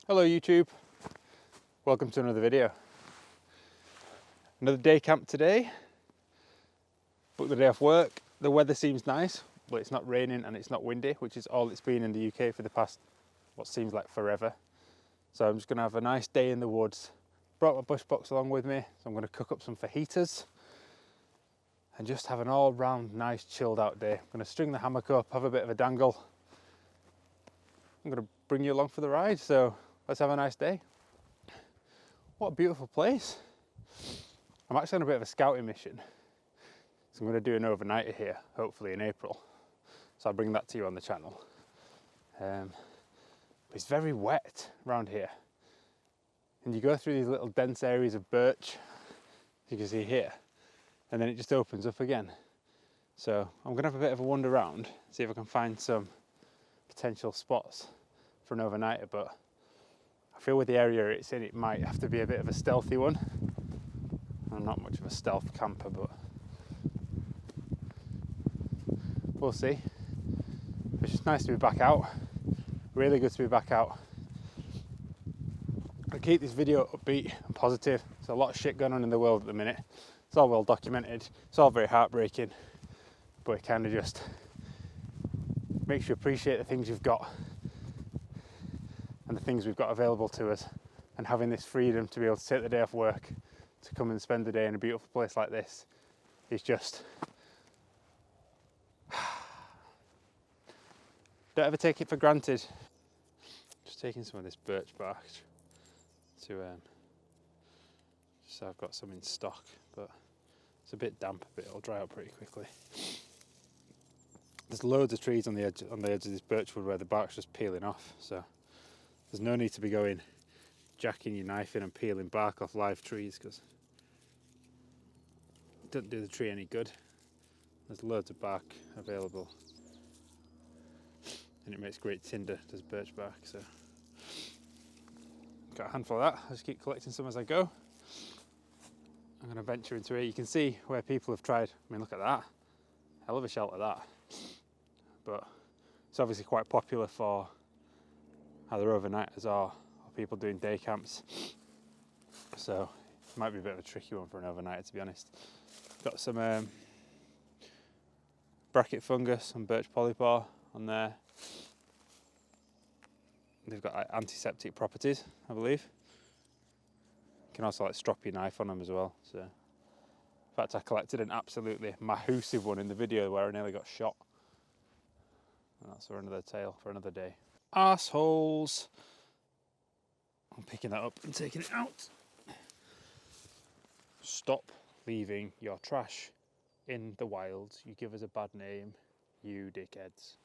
Hello YouTube, welcome to another video. Another day camp today. Booked the day off work. The weather seems nice, but it's not raining and it's not windy, which is all it's been in the UK for the past, what seems like forever. So I'm just gonna have a nice day in the woods. Brought my Bushbox along with me, so I'm gonna cook up some fajitas and just have an all round nice chilled out day. I'm gonna string the hammock up, have a bit of a dangle. I'm gonna bring you along for the ride, so let's have a nice day. What a beautiful place. I'm actually on a bit of a scouting mission. So I'm going to do an overnighter here, hopefully in April. So I'll bring that to you on the channel. It's very wet around here. And you go through these little dense areas of birch, as you can see here, and then it just opens up again. So I'm going to have a bit of a wander around, see if I can find some potential spots for an overnighter, but I feel with the area it's in, it might have to be a bit of a stealthy one. I'm not much of a stealth camper, but we'll see. It's just nice to be back out. Really good to be back out. I keep this video upbeat and positive. There's a lot of shit going on in the world at the minute. It's all well documented. It's all very heartbreaking, but it kind of just makes you appreciate the things you've got and the things we've got available to us. And having this freedom to be able to take the day off work to come and spend the day in a beautiful place like this is just, don't ever take it for granted. Just taking some of this birch bark to just so I've got some in stock, but it's a bit damp, it'll dry out pretty quickly. There's loads of trees on the edge of this birchwood where the bark's just peeling off, so there's no need to be going jacking your knife in and peeling bark off live trees, because it doesn't do the tree any good. There's loads of bark available and it makes great tinder, does birch bark. So got a handful of that. I'll just keep collecting some as I go. I'm going to venture into it. You can see where people have tried. I mean, look at that, hell of a shelter that, but it's obviously quite popular for either overnighters or people doing day camps, so it might be a bit of a tricky one for an overnighter, to be honest. Got some bracket fungus and birch polypore on there. They've got antiseptic properties, I believe. You can also strop your knife on them as well. So, in fact, I collected an absolutely massive one in the video where I nearly got shot. And that's for another tale for another day. Assholes. I'm picking that up and taking it out. Stop leaving your trash in the wild. You give us a bad name, you dickheads.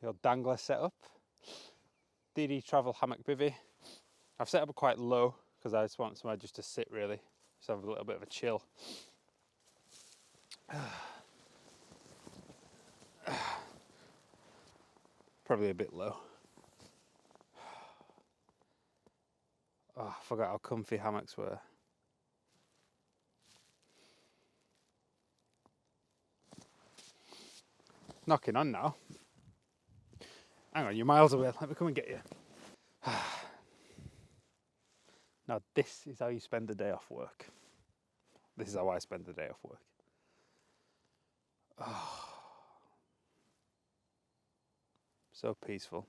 The old dangler setup. DD Travel Hammock Bivvy. I've set up quite low because I just want somewhere just to sit, really. Just have a little bit of a chill. Probably a bit low. Oh, I forgot how comfy hammocks were. Knocking on now. Hang on, you're miles away. Let me come and get you. Now this is how you spend the day off work. This is how I spend the day off work. Oh, so peaceful.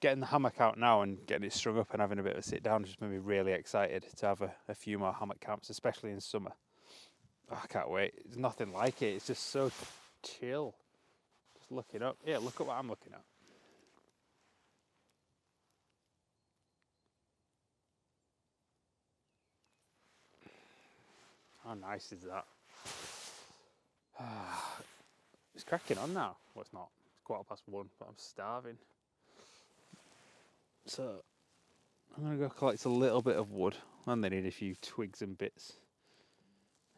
Getting the hammock out now and getting it strung up and having a bit of a sit down just made me really excited to have a few more hammock camps, especially in summer. Oh, I can't wait. There's nothing like it. It's just so chill. Just looking up. Yeah, look at what I'm looking at. How nice is that? It's cracking on now. Well, it's not. It's 1:15, but I'm starving. So I'm going to go collect a little bit of wood. And they need a few twigs and bits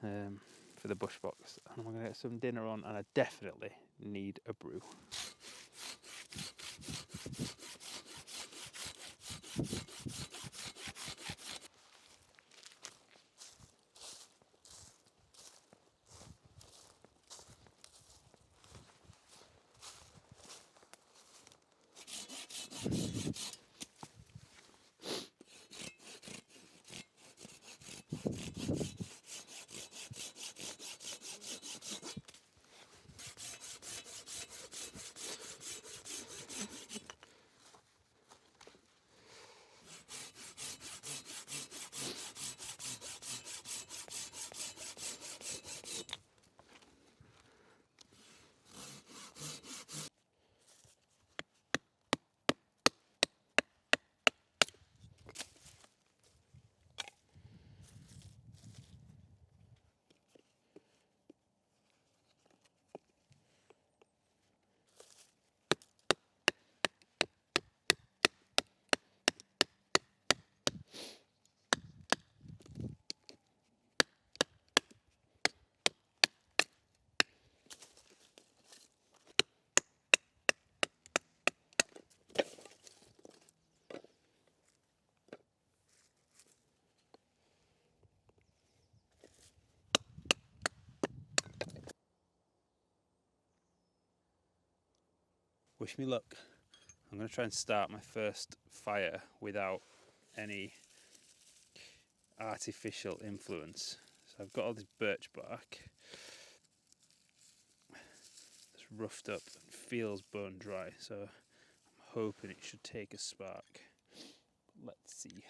for the Bushbox. And I'm going to get some dinner on, and I definitely need a brew. Wish me luck. I'm going to try and start my first fire without any artificial influence. So I've got all this birch bark. It's roughed up and feels bone dry, so I'm hoping it should take a spark. Let's see.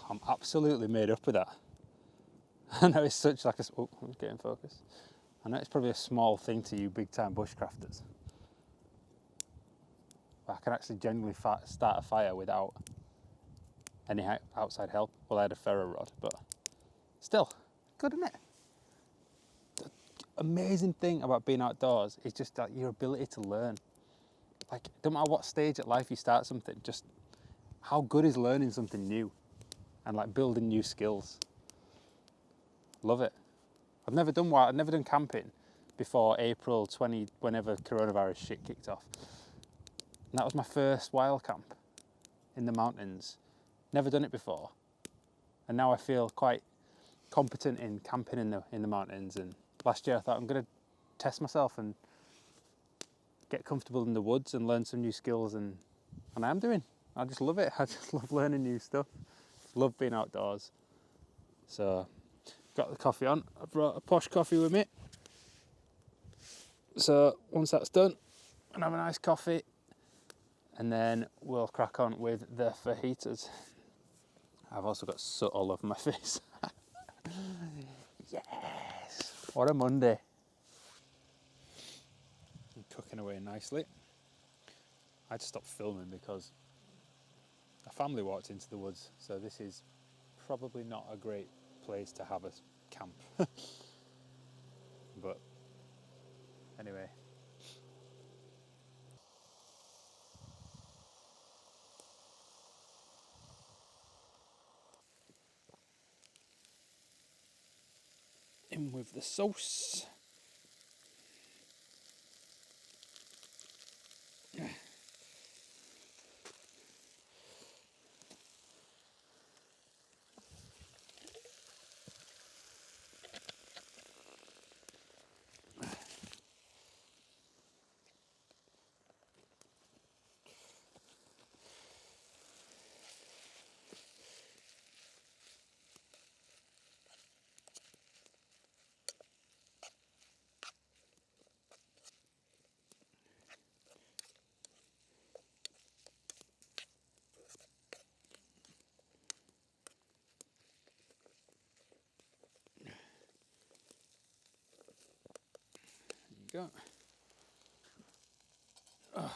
I'm absolutely made up with that. I know it's such like a... Oh, I'm getting focused. I know it's probably a small thing to you big time bushcrafters. But I can actually genuinely start a fire without any outside help. Well, I had a ferro rod, but still, good, isn't it? The amazing thing about being outdoors is just like your ability to learn. Like, no matter what stage at life you start something, just how good is learning something new and like building new skills. Love it. I've never done camping before April 20, whenever coronavirus shit kicked off. And that was my first wild camp in the mountains. Never done it before. And now I feel quite competent in camping in the mountains. And last year I thought I'm going to test myself and get comfortable in the woods and learn some new skills, and I am doing. I just love it. I just love learning new stuff. Love being outdoors. So, got the coffee on. I brought a posh coffee with me. So once that's done, I'm gonna have a nice coffee, and then we'll crack on with the fajitas. I've also got soot all over my face. Yes! What a Monday. I'm cooking away nicely. I had to stop filming because a family walked into the woods, so this is probably not a great place to have a camp. But anyway. In with the sauce. Go. The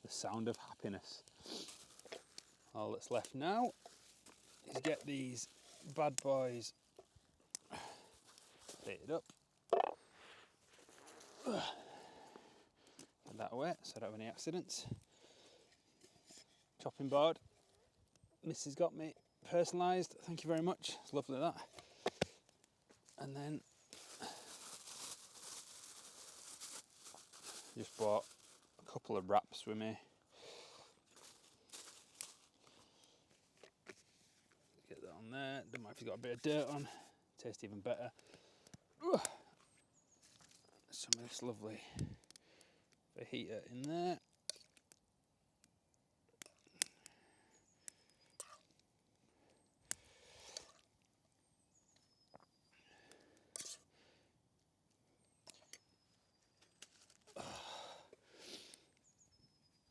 sound of happiness. All that's left now is get these bad boys baited up. Get that away so I don't have any accidents. Chopping board. Mrs. got me personalised. Thank you very much. It's lovely that. And then just bought a couple of wraps with me. Get that on there. Don't mind if you've got a bit of dirt on. taste even better. Some of this lovely fajita in there.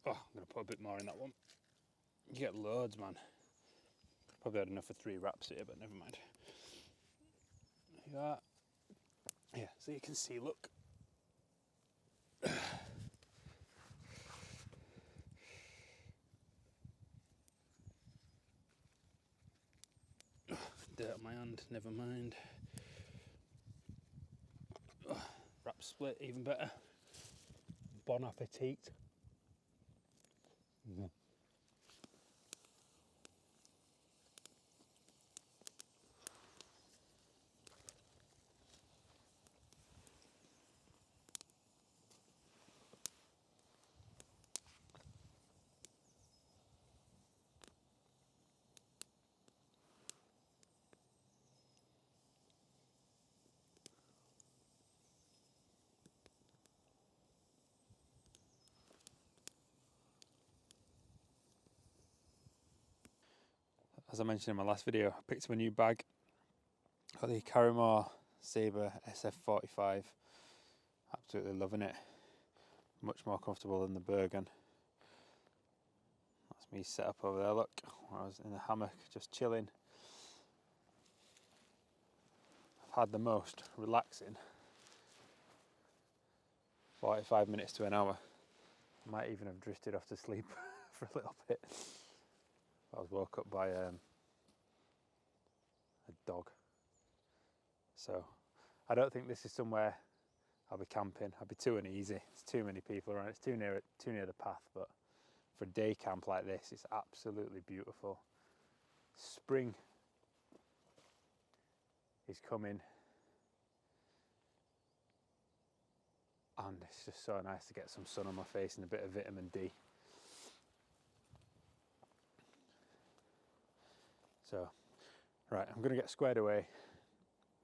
Oh, I'm going to put a bit more in that one. You get loads, man. Probably had enough for 3 wraps here, but never mind. There you are. Yeah, so you can see, look. Dirt on my hand, never mind. Wrap split, even better. Bon appetit. As I mentioned in my last video, I picked up a new bag. Got the Caramore Sabre SF45. Absolutely loving it. Much more comfortable than the Bergen. That's me set up over there, look. Where I was in the hammock, just chilling. I've had the most relaxing 45 minutes to an hour. I might even have drifted off to sleep for a little bit. I was woke up by a dog. So I don't think this is somewhere I'll be camping. I'll be too uneasy. It's too many people around. It's too near the path. But for a day camp like this, it's absolutely beautiful. Spring is coming, and it's just so nice to get some sun on my face and a bit of vitamin D. So, right, I'm going to get squared away,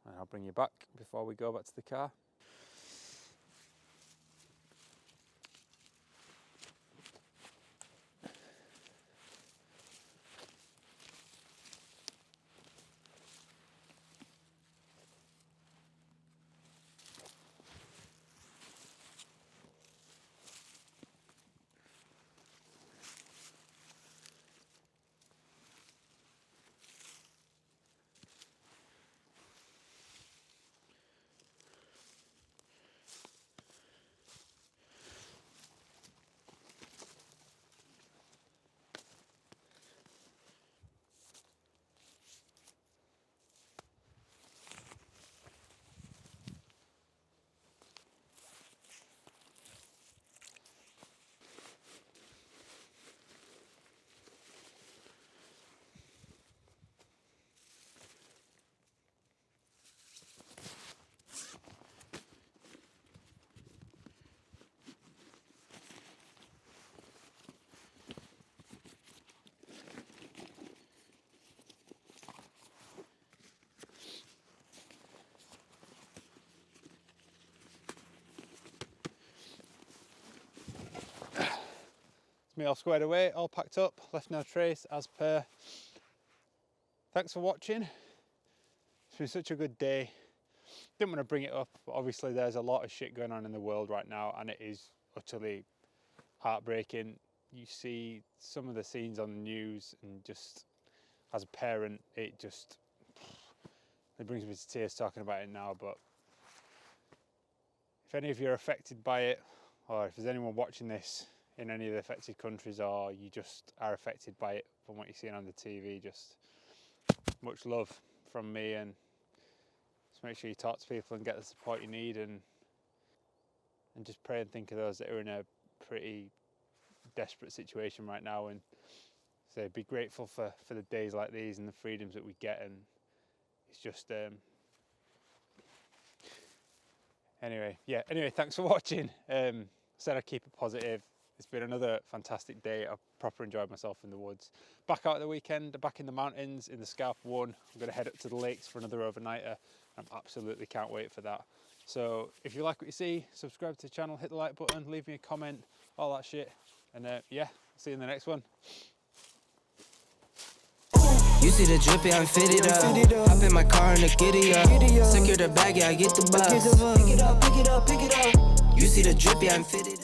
and I'll bring you back before we go back to the car. It's me all squared away, all packed up, left no trace as per. Thanks for watching. It's been such a good day. Didn't want to bring it up, but obviously there's a lot of shit going on in the world right now, and it is utterly heartbreaking. You see some of the scenes on the news, and just as a parent, it brings me to tears talking about it now. But if any of you are affected by it, or if there's anyone watching this in any of the affected countries, or you just are affected by it from what you're seeing on the TV, just much love from me, and just make sure you talk to people and get the support you need, and just pray and think of those that are in a pretty desperate situation right now, and so be grateful for the days like these and the freedoms that we get. And it's just anyway, thanks for watching. Said I'd keep it positive. It's been another fantastic day. I've proper enjoyed myself in the woods. Back out at the weekend, back in the mountains, in the Scarp 1. I'm going to head up to the lakes for another overnighter. I absolutely can't wait for that. So if you like what you see, subscribe to the channel, hit the like button, leave me a comment, all that shit. And yeah, see you in the next one. You see the drippy, I'm fitted up. Hop in my car and the giddy up. Secure the bag, yeah, I get the bus. Pick it up, pick it up, pick it up. You see the drippy, I'm fitted up.